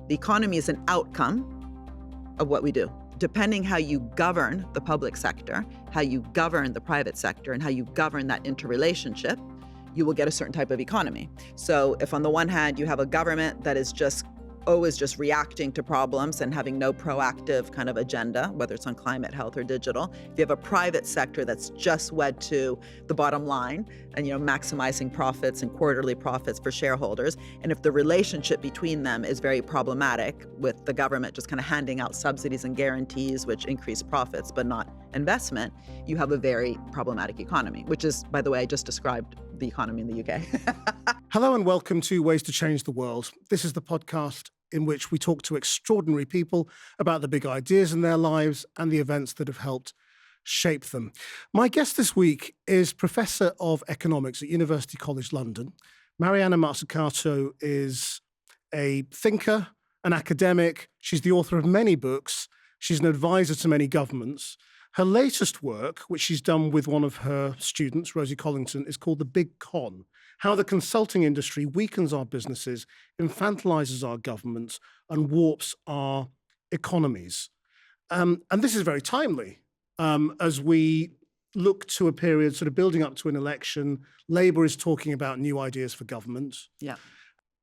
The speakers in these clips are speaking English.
The economy is an outcome of what we do. Depending how you govern the public sector, how you govern the private sector, and how you govern that interrelationship, you will get a certain type of economy. So if on the one hand you have a government that is always just reacting to problems and having no proactive kind of agenda, whether it's on climate, health, or digital. If you have a private sector that's just wed to the bottom line and, maximizing profits and quarterly profits for shareholders, and if the relationship between them is very problematic, with the government just kind of handing out subsidies and guarantees which increase profits but not investment, you have a very problematic economy, which is, by the way, I just described the economy in the UK. Hello and welcome to Ways to Change the World. This is the podcast in which we talk to extraordinary people about the big ideas in their lives and the events that have helped shape them. My guest this week is Professor of Economics at University College London. Mariana Mazzucato is a thinker, an academic. She's the author of many books. She's an advisor to many governments. Her latest work, which she's done with one of her students, Rosie Collington, is called The Big Con: How the Consulting Industry Weakens Our Businesses, Infantilizes Our Governments, and Warps Our Economies. And this is very timely as we look to a period sort of building up to an election. Labour is talking about new ideas for government. Yeah.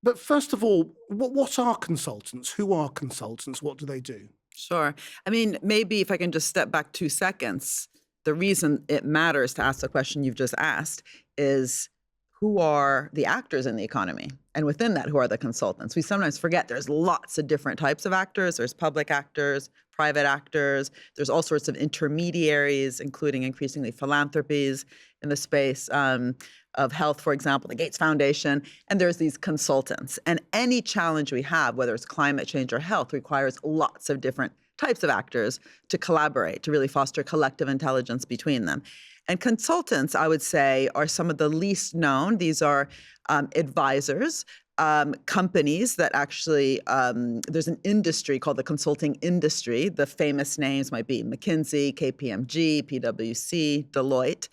But first of all, what are consultants? Who are consultants? What do they do? Sure. I mean, maybe if I can just step back 2 seconds, the reason it matters to ask the question you've just asked is who are the actors in the economy? And within that, who are the consultants? We sometimes forget there's lots of different types of actors. There's public actors, private actors. There's all sorts of intermediaries, including increasingly philanthropies in the space of health, for example, the Gates Foundation. And there's these consultants. And any challenge we have, whether it's climate change or health, requires lots of different types of actors to collaborate, to really foster collective intelligence between them. And consultants, I would say, are some of the least known. These are advisors, companies that actually, there's an industry called the consulting industry. The famous names might be McKinsey, KPMG, PwC, Deloitte.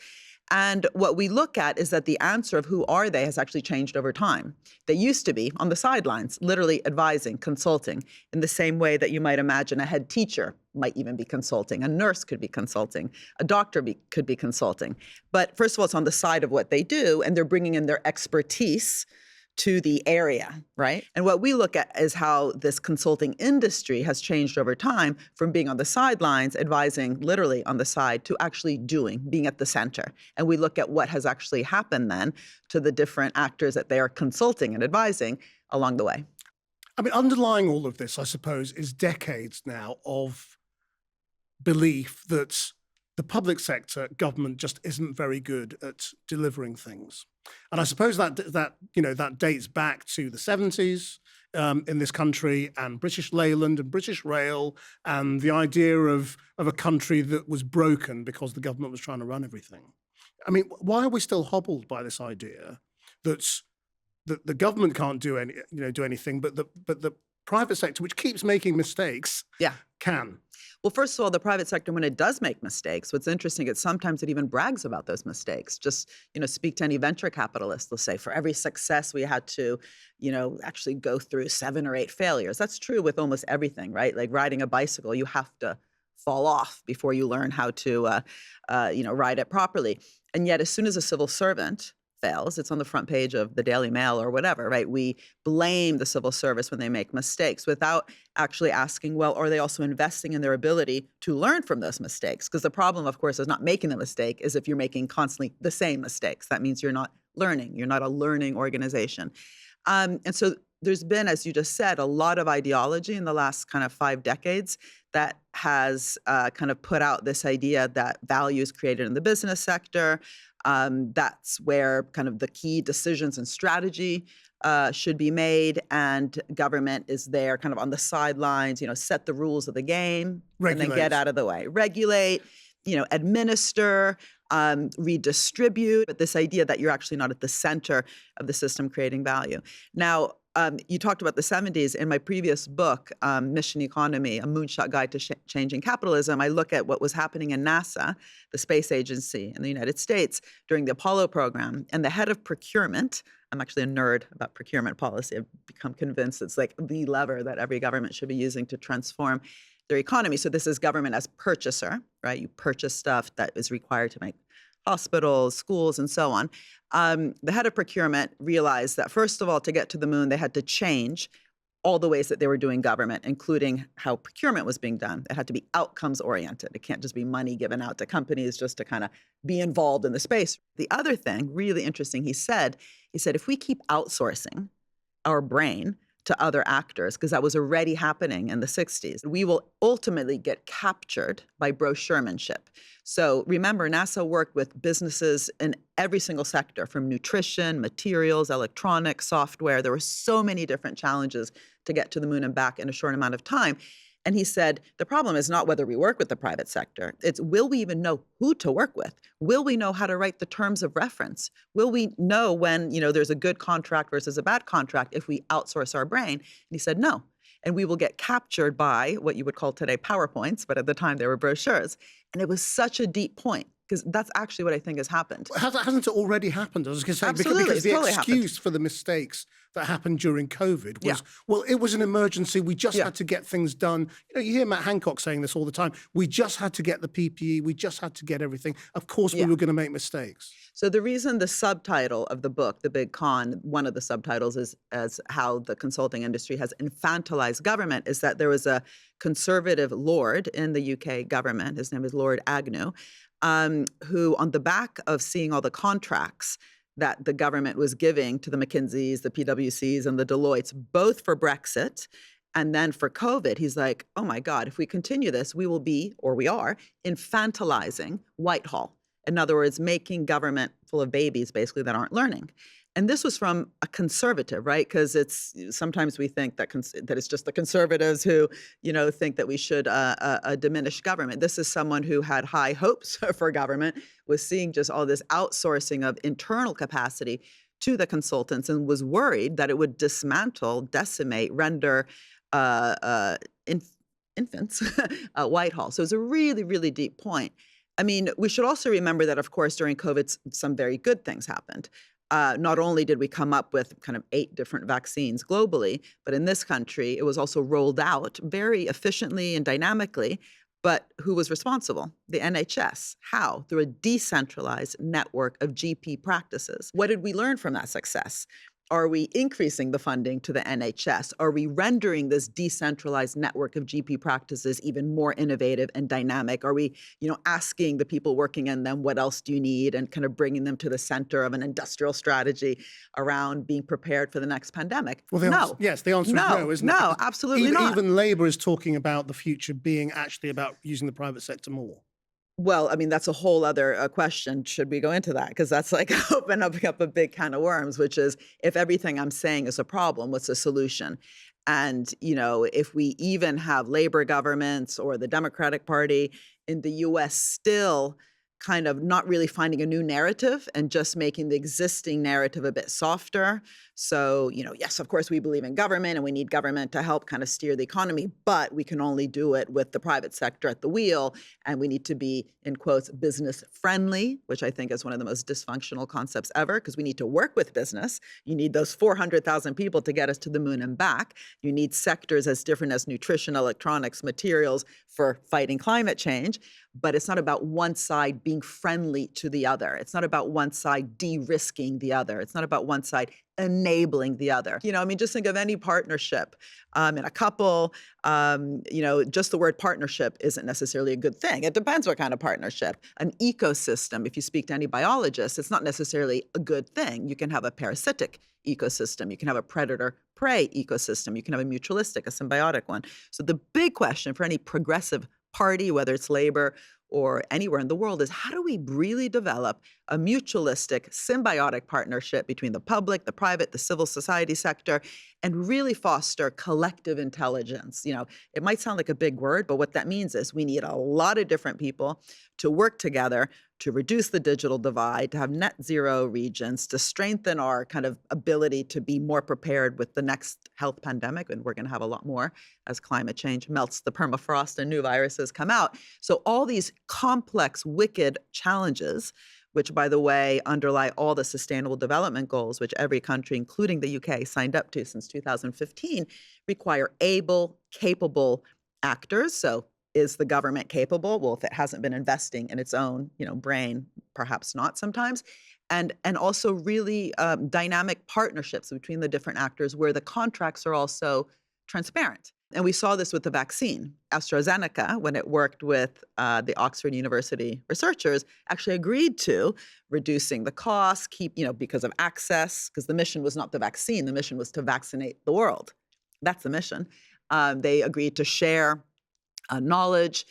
And what we look at is that the answer of who are they has actually changed over time. They used to be on the sidelines, literally advising, consulting, in the same way that you might imagine a head teacher might even be consulting. A nurse could be consulting. A doctor could be consulting. But first of all, it's on the side of what they do, and they're bringing in their expertise to the area, right? And what we look at is how this consulting industry has changed over time from being on the sidelines, advising literally on the side, to actually doing, being at the center. And we look at what has actually happened then to the different actors that they are consulting and advising along the way. I mean, underlying all of this, I suppose, is decades now of belief that the public sector, government, just isn't very good at delivering things. And I suppose that dates back to the 70s in this country, and British Leyland and British Rail, and the idea of a country that was broken because the government was trying to run everything. I mean, why are we still hobbled by this idea that the government can't do anything, but the private sector, which keeps making mistakes, can? Well, first of all, the private sector, when it does make mistakes, what's interesting is sometimes it even brags about those mistakes. Just, speak to any venture capitalist. They'll say, for every success, we had to, actually go through 7 or 8 failures. That's true with almost everything, right? Like riding a bicycle, you have to fall off before you learn how to, ride it properly. And yet, as soon as a civil servant fails, it's on the front page of the Daily Mail or whatever, right? We blame the civil service when they make mistakes without actually asking, well, are they also investing in their ability to learn from those mistakes? Because the problem, of course, is not making the mistake, is if you're making constantly the same mistakes. That means you're not learning. You're not a learning organization. And so there's been, as you just said, a lot of ideology in the last kind of 5 decades that has kind of put out this idea that value is created in the business sector. That's where kind of the key decisions and strategy should be made, and government is there kind of on the sidelines, set the rules of the game, Regulate. And then get out of the way. Regulate, administer, redistribute, but this idea that you're actually not at the center of the system creating value. Now, You talked about the 70s. In my previous book, Mission Economy, A Moonshot Guide to Changing Capitalism, I look at what was happening in NASA, the space agency in the United States, during the Apollo program. And the head of procurement, I'm actually a nerd about procurement policy. I've become convinced it's like the lever that every government should be using to transform their economy. So this is government as purchaser, right? You purchase stuff that is required to make hospitals, schools, and so on. The head of procurement realized that, first of all, to get to the moon, they had to change all the ways that they were doing government, including how procurement was being done. It had to be outcomes oriented. It can't just be money given out to companies just to kind of be involved in the space. The other thing, really interesting, he said, if we keep outsourcing our brain to other actors, because that was already happening in the 60s, we will ultimately get captured by brochuremanship. So remember, NASA worked with businesses in every single sector, from nutrition, materials, electronics, software. There were so many different challenges to get to the moon and back in a short amount of time. And he said, the problem is not whether we work with the private sector. It's, will we even know who to work with? Will we know how to write the terms of reference? Will we know when, there's a good contract versus a bad contract if we outsource our brain? And he said, no. And we will get captured by what you would call today PowerPoints, but at the time they were brochures. And it was such a deep point, because that's actually what I think has happened. Hasn't it already happened? I was going to say, Absolutely, because the totally excuse for the mistakes that happened during COVID was, well, it was an emergency. We just had to get things done. You hear Matt Hancock saying this all the time. We just had to get the PPE. We just had to get everything. Of course, we were going to make mistakes. So the reason the subtitle of the book, The Big Con, one of the subtitles is as how the consulting industry has infantilized government, is that there was a conservative lord in the UK government, his name is Lord Agnew, who, on the back of seeing all the contracts that the government was giving to the McKinseys, the PwCs, and the Deloittes, both for Brexit and then for COVID, he's like, oh my God, if we continue this, we will be, or we are, infantilizing Whitehall. In other words, making government full of babies, basically, that aren't learning. And this was from a conservative, right? Because it's sometimes we think that that it's just the conservatives who, think that we should diminish government. This is someone who had high hopes for government, was seeing just all this outsourcing of internal capacity to the consultants, and was worried that it would dismantle, decimate, render infants Whitehall. So it's a really, really deep point. I mean, we should also remember that, of course, during COVID, some very good things happened. Not only did we come up with kind of 8 different vaccines globally, but in this country, it was also rolled out very efficiently and dynamically. But who was responsible? The NHS. How? Through a decentralized network of GP practices. What did we learn from that success? Are we increasing the funding to the NHS? Are we rendering this decentralized network of GP practices even more innovative and dynamic? Are we, asking the people working in them, what else do you need? And kind of bringing them to the center of an industrial strategy around being prepared for the next pandemic? Well, the answer is no, isn't it? No, absolutely not. Even Labour is talking about the future being actually about using the private sector more. Well, I mean, that's a whole other question. Should we go into that? Because that's like opening up a big can of worms, which is, if everything I'm saying is a problem, what's the solution? And, if we even have Labor governments or the Democratic Party in the US still kind of not really finding a new narrative and just making the existing narrative a bit softer. So, yes, of course, we believe in government and we need government to help kind of steer the economy, but we can only do it with the private sector at the wheel. And we need to be, in quotes, business friendly, which I think is one of the most dysfunctional concepts ever, because we need to work with business. You need those 400,000 people to get us to the moon and back. You need sectors as different as nutrition, electronics, materials for fighting climate change. But it's not about one side being friendly to the other. It's not about one side de-risking the other. It's not about one side enabling the other. Just think of any partnership in a couple. Just the word partnership isn't necessarily a good thing. It depends what kind of partnership. An ecosystem, if you speak to any biologist, it's not necessarily a good thing. You can have a parasitic ecosystem. You can have a predator-prey ecosystem. You can have a mutualistic, a symbiotic one. So the big question for any progressive party, whether it's Labor or anywhere in the world, is how do we really develop a mutualistic, symbiotic partnership between the public, the private, the civil society sector, and really foster collective intelligence. It might sound like a big word, but what that means is we need a lot of different people to work together to reduce the digital divide, to have net zero regions, to strengthen our kind of ability to be more prepared with the next health pandemic, and we're going to have a lot more as climate change melts the permafrost and new viruses come out. So all these complex, wicked challenges, which, by the way, underlie all the sustainable development goals, which every country, including the UK, signed up to since 2015, require able, capable actors. So is the government capable? Well, if it hasn't been investing in its own, brain, perhaps not sometimes. And also really dynamic partnerships between the different actors where the contracts are also transparent. And we saw this with the vaccine. AstraZeneca, when it worked with the Oxford University researchers, actually agreed to reducing the cost, because of access, because the mission was not the vaccine, the mission was to vaccinate the world. That's the mission. They agreed to share knowledge.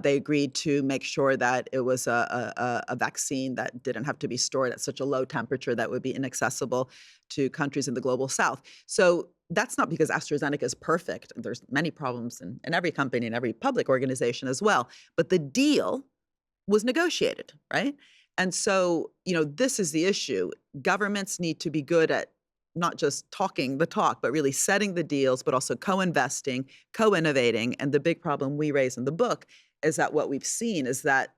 They agreed to make sure that it was a vaccine that didn't have to be stored at such a low temperature that would be inaccessible to countries in the global south. So that's not because AstraZeneca is perfect. There's many problems in every company and every public organization as well. But the deal was negotiated, right? And so, this is the issue. Governments need to be good at not just talking the talk, but really setting the deals, but also co-investing, co-innovating. And the big problem we raise in the book is that what we've seen is that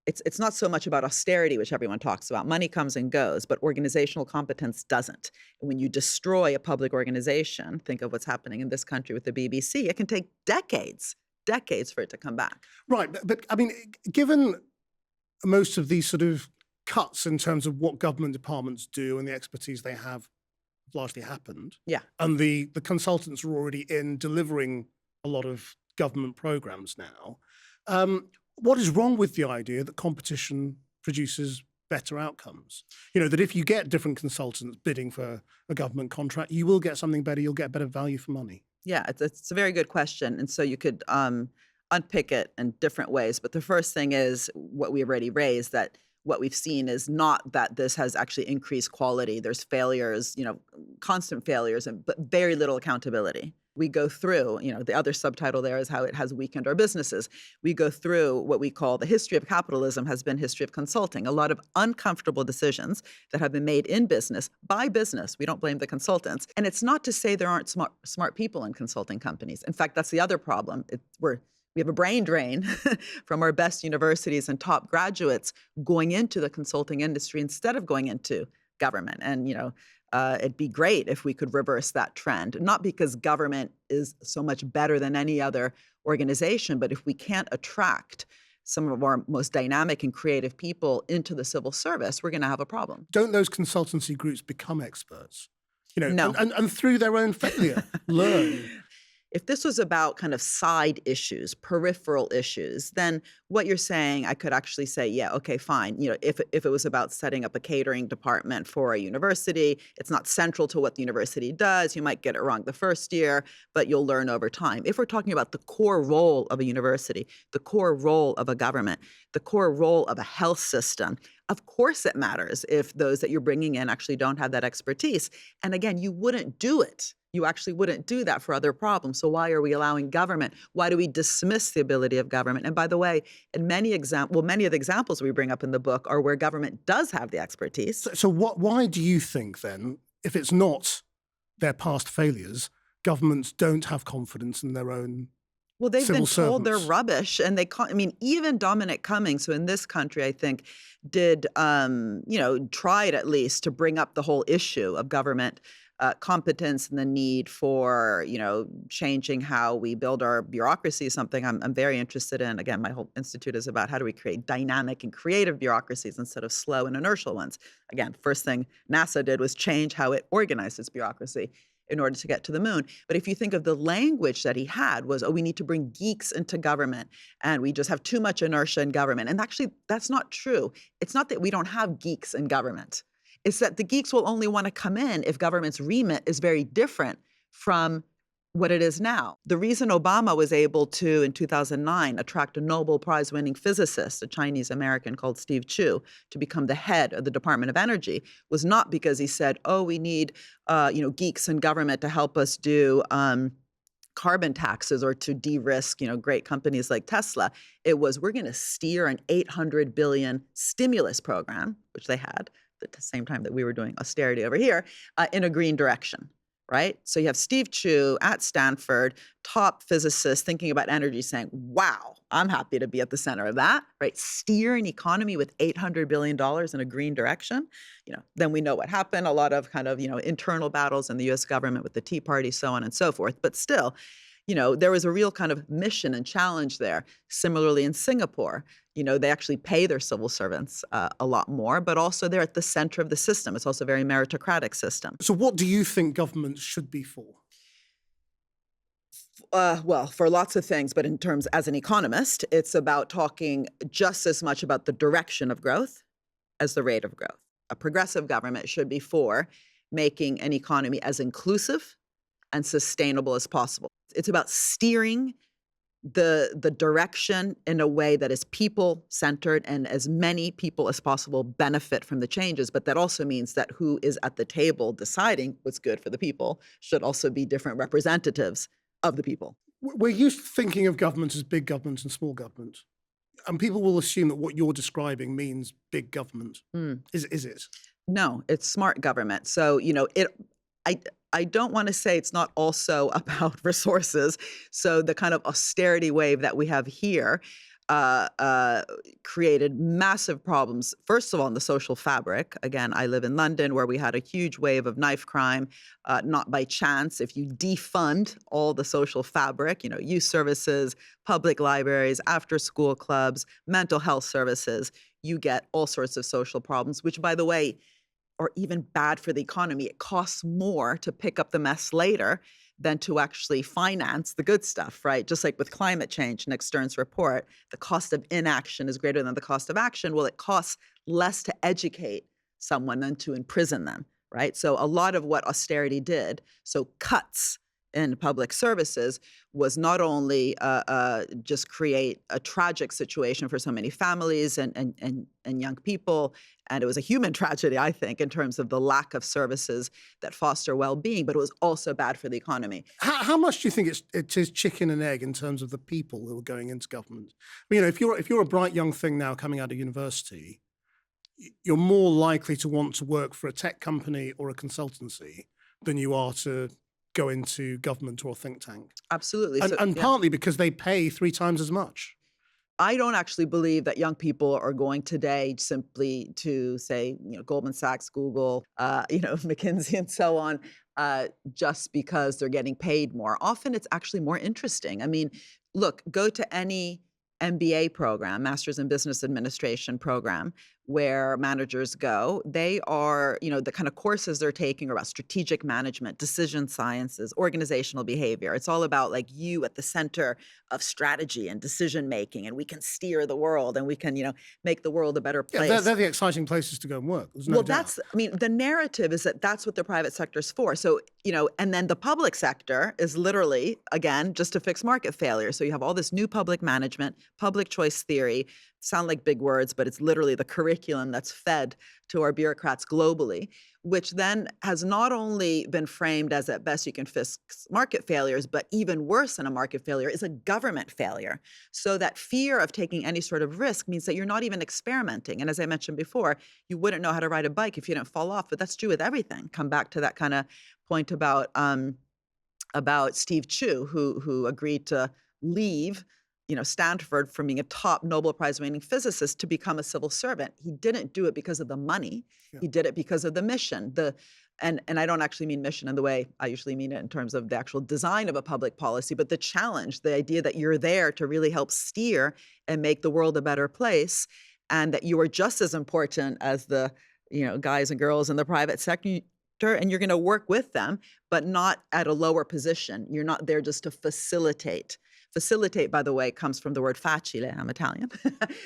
it's not so much about austerity, which everyone talks about. Money comes and goes, but organizational competence doesn't. And when you destroy a public organization, think of what's happening in this country with the BBC, it can take decades for it to come back. Right. But I mean, given most of these sort of cuts in terms of what government departments do and the expertise they have largely happened. Yeah. And the consultants are already in delivering a lot of government programs now. What is wrong with the idea that competition produces better outcomes? That if you get different consultants bidding for a government contract, you will get something better, you'll get better value for money. Yeah, it's a very good question. And so you could unpick it in different ways. But the first thing is what we already raised, that what we've seen is not that this has actually increased quality. There's failures, constant failures, but very little accountability. We go through, the other subtitle there is how it has weakened our businesses. We go through what we call the history of capitalism has been history of consulting. A lot of uncomfortable decisions that have been made in business by business. We don't blame the consultants. And it's not to say there aren't smart people in consulting companies. In fact, that's the other problem. We have a brain drain from our best universities and top graduates going into the consulting industry instead of going into government. And, it'd be great if we could reverse that trend, not because government is so much better than any other organization, but if we can't attract some of our most dynamic and creative people into the civil service, we're going to have a problem. Don't those consultancy groups become experts? No. And through their own failure, learn. If this was about kind of side issues, peripheral issues, then what you're saying, I could actually say, yeah, okay, fine. If it was about setting up a catering department for a university, it's not central to what the university does. You might get it wrong the first year, but you'll learn over time. If we're talking about the core role of a university, the core role of a government, the core role of a health system, of course it matters if those that you're bringing in actually don't have that expertise. And again, you wouldn't do it. You actually wouldn't do that for other problems. So why are we allowing government? Why do we dismiss the ability of government? And by the way, in many of the examples we bring up in the book are where government does have the expertise. So why do you think then, if it's not their past failures, governments don't have confidence in their own Well, they've been civil told they're servants? rubbish, and even Dominic Cummings, who in this country, I think, did, tried at least to bring up the whole issue of government competence and the need for, changing how we build our bureaucracy, something I'm very interested in. Again, my whole institute is about how do we create dynamic and creative bureaucracies instead of slow and inertial ones. Again, first thing NASA did was change how it organized its bureaucracy in order to get to the moon. But if you think of the language that he had was, we need to bring geeks into government and we just have too much inertia in government. And actually, that's not true. It's not that we don't have geeks in government. It's that the geeks will only want to come in if government's remit is very different from what it is now. The reason Obama was able to, in 2009, attract a Nobel Prize-winning physicist, a Chinese American called Steve Chu, to become the head of the Department of Energy was not because he said, "Oh, we need, geeks in government to help us do carbon taxes or to de-risk, great companies like Tesla." It was, we're going to steer an $800 billion stimulus program, which they had at the same time that we were doing austerity over here, in a green direction. Right? So you have Steve Chu at Stanford, top physicist thinking about energy saying, wow, I'm happy to be at the center of that, right? Steer an economy with $800 billion in a green direction. Then we know what happened, a lot of kind of, internal battles in the US government with the Tea Party, so on and so forth. But still, there was a real kind of mission and challenge there. Similarly in Singapore, they actually pay their civil servants a lot more, but also they're at the center of the system. It's also a very meritocratic system. So what do you think governments should be for? Well, for lots of things, but in terms as an economist, it's about talking just as much about the direction of growth as the rate of growth. A progressive government should be for making an economy as inclusive and sustainable as possible. It's about steering the direction in a way that is people-centered and as many people as possible benefit from the changes, but that also means that who is at the table deciding what's good for the people should also be different representatives of the people. We're used to thinking of government as big government and small government, and people will assume that what you're describing means big government. Is it? No, it's smart government. So, I don't want to say it's not also about resources. So the kind of austerity wave that we have here created massive problems, first of all, in the social fabric. Again, I live in London where we had a huge wave of knife crime, not by chance. If you defund all the social fabric, youth services, public libraries, after-school clubs, mental health services, you get all sorts of social problems, which, by the way, are even bad for the economy. It costs more to pick up the mess later than to actually finance the good stuff, right? Just like with climate change, Nick Stern's report, the cost of inaction is greater than the cost of action. Well, it costs less to educate someone than to imprison them, right? So a lot of what austerity did, so cuts in public services, was not only just create a tragic situation for so many families and young people, and it was a human tragedy, I think, in terms of the lack of services that foster well-being, but it was also bad for the economy. How much do you think it is chicken and egg in terms of the people who are going into government? I mean, if you're a bright young thing now coming out of university, you're more likely to want to work for a tech company or a consultancy than you are to go into government or a think tank. Absolutely. And partly because they pay 3 times as much. I don't actually believe that young people are going today simply to say, Goldman Sachs, Google, McKinsey and so on, just because they're getting paid more. Often it's actually more interesting. I mean, look, go to any MBA program, Master's in Business Administration program, where managers go. They are, the kind of courses they're taking are about strategic management, decision sciences, organizational behavior. It's all about like you at the center of strategy and decision making, and we can steer the world and we can, make the world a better place. Yeah, they're the exciting places to go and work. There's no doubt. The narrative is that that's what the private sector is for. So, and then the public sector is literally, again, just to fix market failure. So you have all this new public management, public choice theory, sound like big words, but it's literally the curriculum that's fed to our bureaucrats globally, which then has not only been framed as at best you can fix market failures, but even worse than a market failure is a government failure. So that fear of taking any sort of risk means that you're not even experimenting. And as I mentioned before, you wouldn't know how to ride a bike if you didn't fall off, but that's true with everything. Come back to that kind of point about Steve Chu, who agreed to leave Stanford from being a top Nobel Prize-winning physicist to become a civil servant. He didn't do it because of the money. Yeah. He did it because of the mission. And I don't actually mean mission in the way I usually mean it in terms of the actual design of a public policy, but the challenge, the idea that you're there to really help steer and make the world a better place, and that you are just as important as the guys and girls in the private sector, and you're going to work with them, but not at a lower position. You're not there just to facilitate. Facilitate, by the way, comes from the word facile. I'm Italian,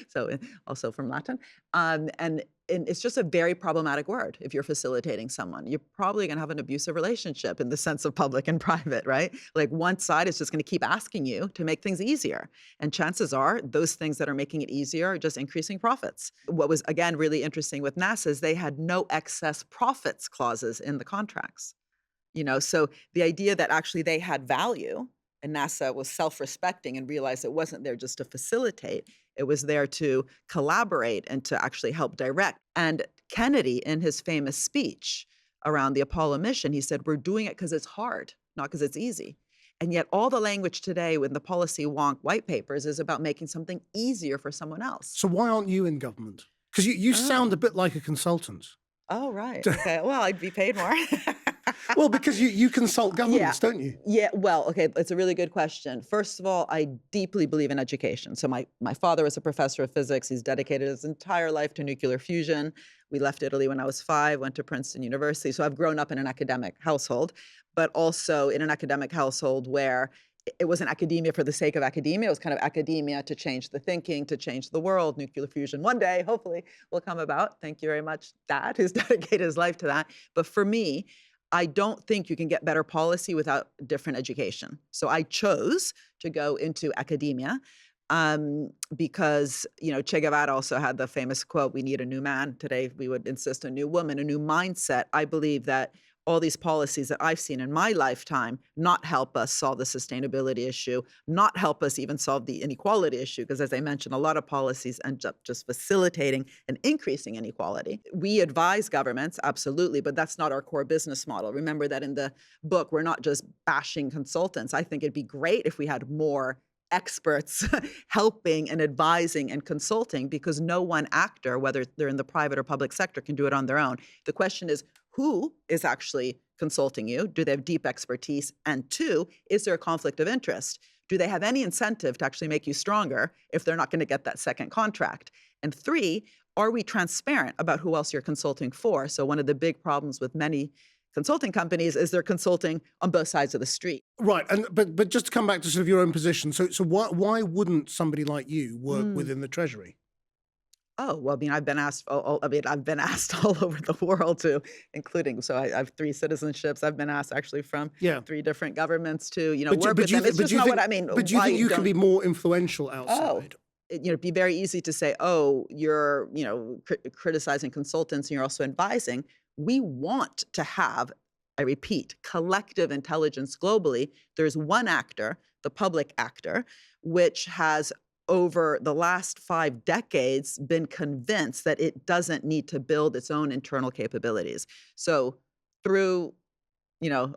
so also from Latin. And and it's just a very problematic word if you're facilitating someone. You're probably going to have an abusive relationship in the sense of public and private, right? Like one side is just going to keep asking you to make things easier. And chances are those things that are making it easier are just increasing profits. What was, again, really interesting with NASA is they had no excess profits clauses in the contracts. So the idea that actually they had value and NASA was self-respecting and realized it wasn't there just to facilitate, it was there to collaborate and to actually help direct. And Kennedy, in his famous speech around the Apollo mission, he said, we're doing it because it's hard, not because it's easy. And yet all the language today in the policy wonk white papers is about making something easier for someone else. So why aren't you in government? Because you sound a bit like a consultant. Oh, right. Okay. Well, I'd be paid more. Well, because you consult governments, don't you? Yeah. Well, okay. It's a really good question. First of all, I deeply believe in education. So my father was a professor of physics. He's dedicated his entire life to nuclear fusion. We left Italy when I was 5, went to Princeton University. So I've grown up in an academic household, but also in an academic household where it wasn't academia for the sake of academia. It was kind of academia to change the thinking, to change the world. Nuclear fusion one day, hopefully, will come about. Thank you very much, Dad, who's dedicated his life to that. But for me, I don't think you can get better policy without different education. So I chose to go into academia because, Che Guevara also had the famous quote, we need a new man. Today, we would insist a new woman, a new mindset. I believe that all these policies that I've seen in my lifetime not help us solve the sustainability issue, not help us even solve the inequality issue, because as I mentioned, a lot of policies end up just facilitating and increasing inequality. We advise governments, absolutely, but that's not our core business model. Remember that in the book, we're not just bashing consultants. I think it'd be great if we had more experts helping and advising and consulting, because no one actor, whether they're in the private or public sector, can do it on their own. The question is, who is actually consulting you? Do they have deep expertise? And 2, is there a conflict of interest? Do they have any incentive to actually make you stronger if they're not going to get that second contract? And 3, are we transparent about who else you're consulting for? So one of the big problems with many consulting companies is they're consulting on both sides of the street. Right, but just to come back to sort of your own position, so why wouldn't somebody like you work within the Treasury? Oh, well, I mean, I've been asked all over the world to, including, so I have 3 citizenships. I've been asked actually from 3 different governments to, work with them. It's just not what I mean. But do you think you can be more influential outside? It'd be very easy to say, oh, you're, criticizing consultants and you're also advising. We want to have, I repeat, collective intelligence globally. There's one actor, the public actor, which has over the last 5 decades been convinced that it doesn't need to build its own internal capabilities. So through,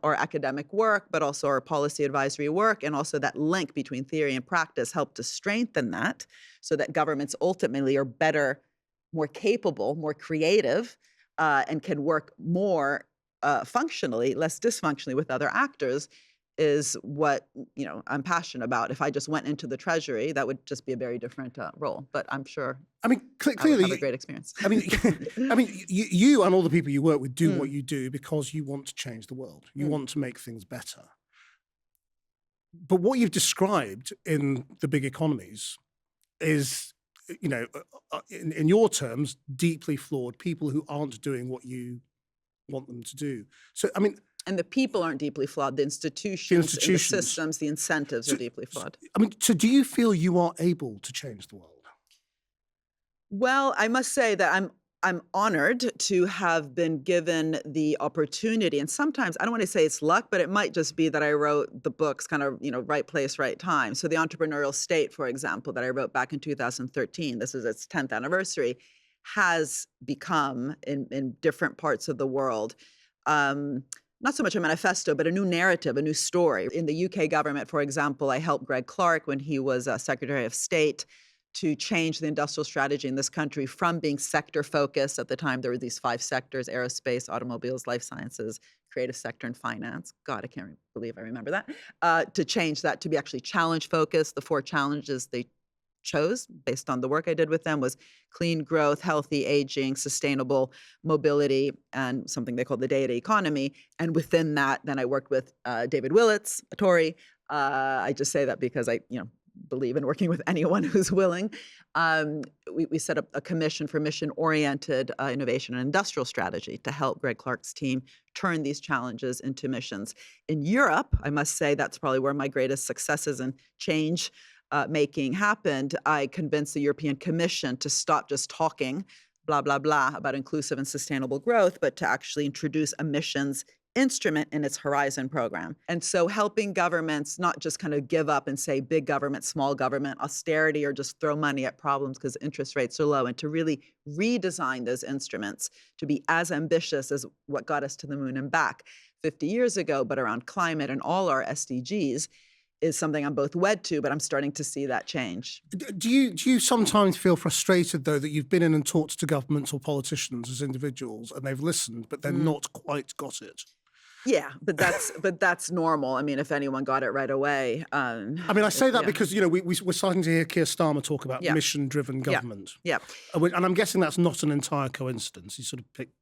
our academic work, but also our policy advisory work, and also that link between theory and practice help to strengthen that so that governments ultimately are better, more capable, more creative, and can work more functionally, less dysfunctionally with other actors, is what I'm passionate about. If I just went into the Treasury, that would just be a very different role. But I'm sure. I mean, clearly, I would have a great experience. I mean, you and all the people you work with do what you do because you want to change the world. You want to make things better. But what you've described in the big economies is, in your terms, deeply flawed. People who aren't doing what you want them to do. So, I mean. And the people aren't deeply flawed. The institutions, and the systems, the incentives are deeply flawed. So do you feel you are able to change the world? Well, I must say that I'm honored to have been given the opportunity. And sometimes, I don't want to say it's luck, but it might just be that I wrote the books kind of, right place, right time. So The Entrepreneurial State, for example, that I wrote back in 2013, this is its 10th anniversary, has become in different parts of the world, not so much a manifesto, but a new narrative, a new story. In the UK government, for example, I helped Greg Clark when he was Secretary of State to change the industrial strategy in this country from being sector focused. At the time, there were these 5 sectors: aerospace, automobiles, life sciences, creative sector, and finance. God, I can't believe I remember that. To change that to be actually challenge focused. The 4 challenges they chose based on the work I did with them was clean growth, healthy aging, sustainable mobility, and something they call the data economy. And within that, then I worked with David Willits, a Tory. I just say that because I, believe in working with anyone who's willing. We set up a commission for mission-oriented innovation and industrial strategy to help Greg Clark's team turn these challenges into missions. In Europe, I must say that's probably where my greatest successes and change making happened. I convinced the European Commission to stop just talking blah, blah, blah about inclusive and sustainable growth, but to actually introduce a missions instrument in its Horizon program. And so helping governments not just kind of give up and say big government, small government, austerity, or just throw money at problems because interest rates are low, and to really redesign those instruments to be as ambitious as what got us to the moon and back 50 years ago, but around climate and all our SDGs, is something I'm both wed to, but I'm starting to see that change. Do you sometimes feel frustrated, though, that you've been in and talked to governments or politicians as individuals and they've listened, but they're not quite got it? Yeah, but that's normal. I mean, if anyone got it right away. I mean, I say that because, you know, we're starting to hear Keir Starmer talk about mission-driven government. Yeah. And I'm guessing that's not an entire coincidence. He sort of picked...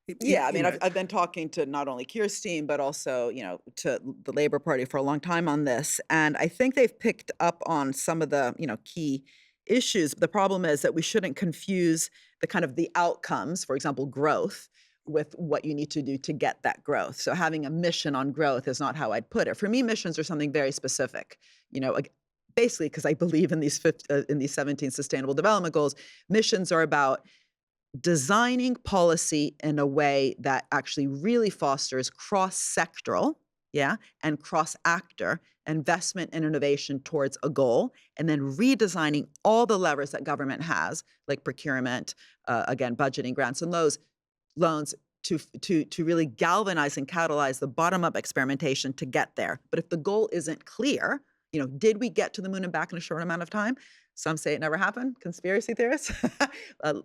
I mean, I've been talking to not only Keir's team, but also, you know, to the Labour Party for a long time on this. And I think they've picked up on some of the, you know, key issues. The problem is that we shouldn't confuse the kind of the outcomes, for example, growth, with what you need to do to get that growth. So having a mission on growth is not how I'd put it. For me, missions are something very specific. You know, basically, because I believe in these 17 Sustainable Development Goals, missions are about designing policy in a way that actually really fosters cross-sectoral, and cross-actor investment and innovation towards a goal, and then redesigning all the levers that government has, like procurement, again, budgeting, grants, and loans to really galvanize and catalyze the bottom-up experimentation to get there. But if the goal isn't clear, you know, did we get to the moon and back in a short amount of time? Some say it never happened, conspiracy theorists.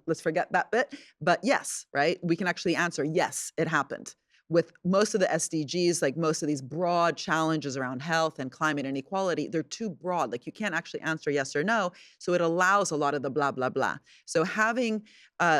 Let's forget that bit. But yes, right? We can actually answer, yes, it happened. With most of the SDGs, like most of these broad challenges around health and climate inequality, they're too broad. Like you can't actually answer yes or no. So it allows a lot of the blah, blah, blah. So having,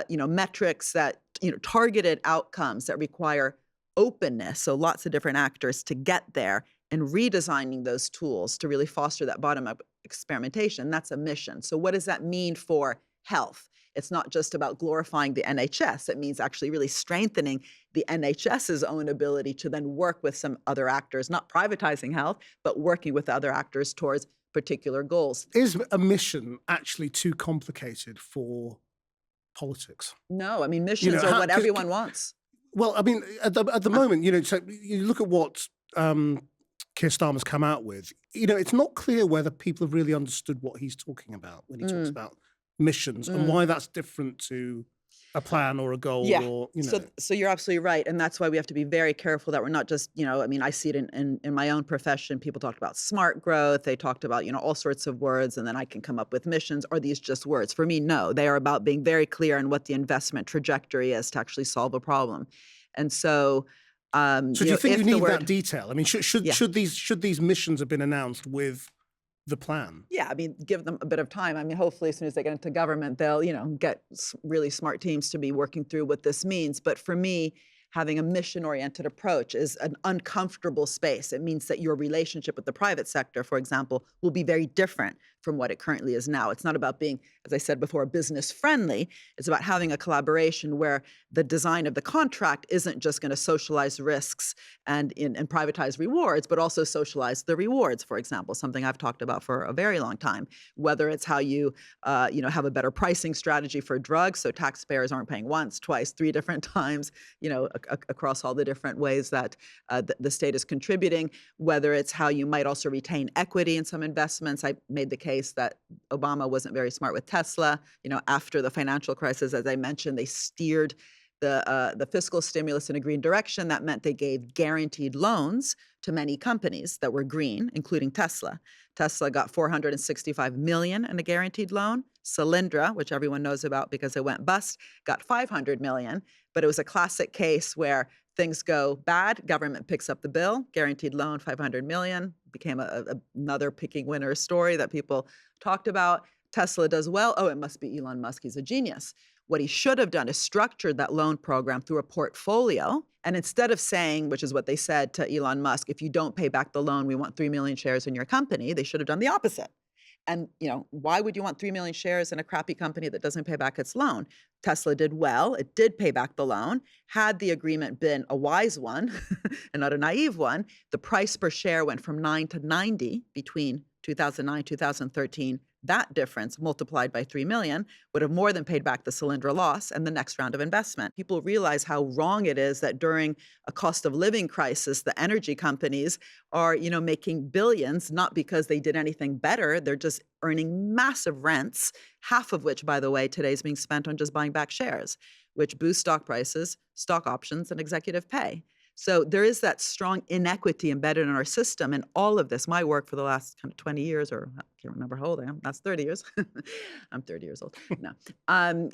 you know, metrics that, you know, targeted outcomes that require openness, so lots of different actors to get there, and redesigning those tools to really foster that bottom-up experimentation, that's a mission. So what does that mean for health? It's not just about glorifying the NHS. It means actually really strengthening the NHS's own ability to then work with some other actors, not privatizing health, but working with other actors towards particular goals. Is a mission actually too complicated for politics? No, I mean, missions are what everyone wants. Well, I mean, at the moment, you know, so you look at what Keir Starmer's come out with, you know, it's not clear whether people have really understood what he's talking about when he talks about missions and why that's different to a plan or a goal or, you know. So you're absolutely right. And that's why we have to be very careful that we're not just, you know, I mean, I see it in my own profession. People talked about smart growth. They talked about, you know, all sorts of words, and then I can come up with missions. Are these just words? For me, no. They are about being very clear on what the investment trajectory is to actually solve a problem. And so... so do you think you need that detail? I mean, should these missions have been announced with the plan? Yeah, I mean, give them a bit of time. I mean, hopefully as soon as they get into government, they'll, you know, get really smart teams to be working through what this means. But for me, having a mission-oriented approach is an uncomfortable space. It means that your relationship with the private sector, for example, will be very different from what it currently is now. It's not about being, as I said before, business-friendly. It's about having a collaboration where the design of the contract isn't just going to socialize risks and privatize rewards, but also socialize the rewards, for example, something I've talked about for a very long time. Whether it's how you, you know, have a better pricing strategy for drugs, so taxpayers aren't paying once, twice, 3 different times, you know, across all the different ways that the state is contributing. Whether it's how you might also retain equity in some investments. I made the case that Obama wasn't very smart with Tesla. You know, after the financial crisis, as I mentioned, they steered the fiscal stimulus in a green direction. That meant they gave guaranteed loans to many companies that were green, including Tesla. Tesla got $465 million in a guaranteed loan. Solyndra, which everyone knows about because it went bust, got $500 million. But it was a classic case where things go bad, government picks up the bill, guaranteed loan, $500 million, became another picking winner story that people talked about. Tesla does well. Oh, it must be Elon Musk. He's a genius. What he should have done is structured that loan program through a portfolio. And instead of saying, which is what they said to Elon Musk, if you don't pay back the loan, we want 3 million shares in your company, they should have done the opposite And, why would you want 3 million shares in a crappy company that doesn't pay back its loan? Tesla did well. It did pay back the loan. Had the agreement been a wise one and not a naive one, the price per share went from 9 to 90 between 2009, 2013. That difference multiplied by 3 million would have more than paid back the Solyndra loss and the next round of investment. People realize how wrong it is that during a cost of living crisis, the energy companies are, making billions, not because they did anything better. They're just earning massive rents, half of which, by the way, today is being spent on just buying back shares, which boost stock prices, stock options, and executive pay. So there is that strong inequity embedded in our system. And all of this, my work for the last kind of 20 years, or I can't remember how old I am, that's 30 years. I'm 30 years old. No,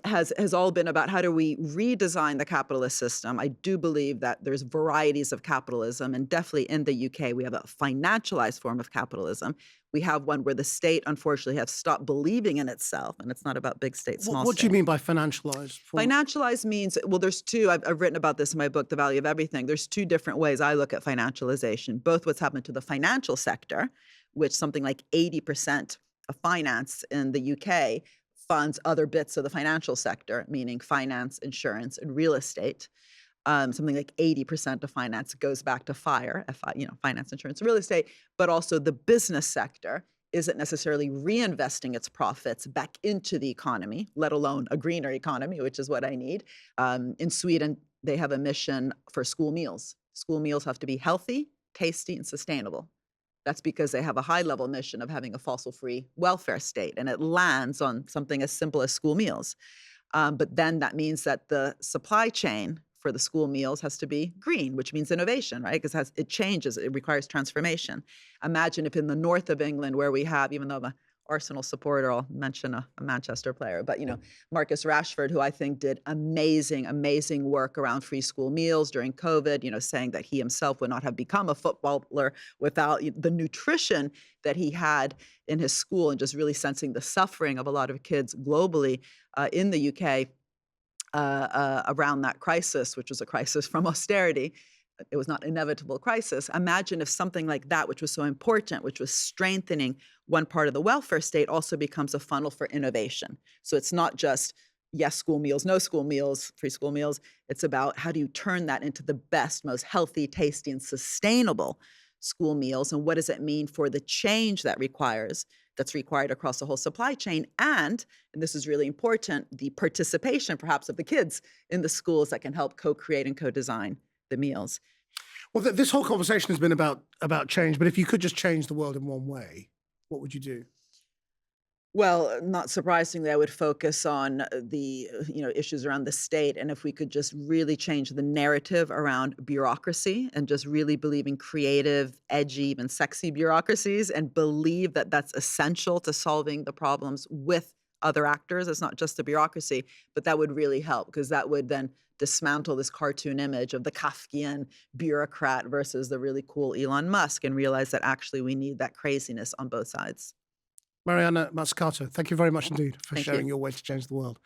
has all been about how do we redesign the capitalist system. I do believe that there's varieties of capitalism, and definitely in the UK, we have a financialized form of capitalism. We have one where the state, unfortunately, has stopped believing in itself, and it's not about big state, small What state. do you mean by financialized? Financialized means, well, there's two. I've written about this in my book, The Value of Everything. There's two different ways I look at financialization, both what's happened to the financial sector, which something like 80% of finance in the UK funds other bits of the financial sector, meaning finance, insurance, and real estate. Something like 80% of finance goes back to finance, insurance, real estate, but also the business sector isn't necessarily reinvesting its profits back into the economy, let alone a greener economy, which is what I need. In Sweden, they have a mission for school meals. School meals have to be healthy, tasty, and sustainable. That's because they have a high-level mission of having a fossil-free welfare state, and it lands on something as simple as school meals. But then that means that the supply chain for the school meals has to be green, which means innovation, right? Because it changes, it requires transformation. Imagine if in the north of England, where we have, even though I'm an Arsenal supporter, I'll mention a Manchester player, but Marcus Rashford, who I think did amazing, amazing work around free school meals during COVID, saying that he himself would not have become a footballer without the nutrition that he had in his school, and just really sensing the suffering of a lot of kids globally in the UK. Around that crisis, which was a crisis from austerity. It was not an inevitable crisis. Imagine if something like that, which was so important, which was strengthening one part of the welfare state, also becomes a funnel for innovation. So it's not just, yes, school meals, no school meals, free school meals. It's about how do you turn that into the best, most healthy, tasty, and sustainable school meals, and what does it mean for the change that's required across the whole supply chain, and this is really important, the participation perhaps of the kids in the schools that can help co-create and co-design the meals. Well, this whole conversation has been about change, but if you could just change the world in one way, what would you do? Well, not surprisingly, I would focus on the issues around the state, and if we could just really change the narrative around bureaucracy and just really believe in creative, edgy, even sexy bureaucracies, and believe that that's essential to solving the problems with other actors. It's not just the bureaucracy, but that would really help, because that would then dismantle this cartoon image of the Kafkian bureaucrat versus the really cool Elon Musk, and realize that actually we need that craziness on both sides. Mariana Mazzucato, thank you very much indeed for Thank sharing you. your way to change the world.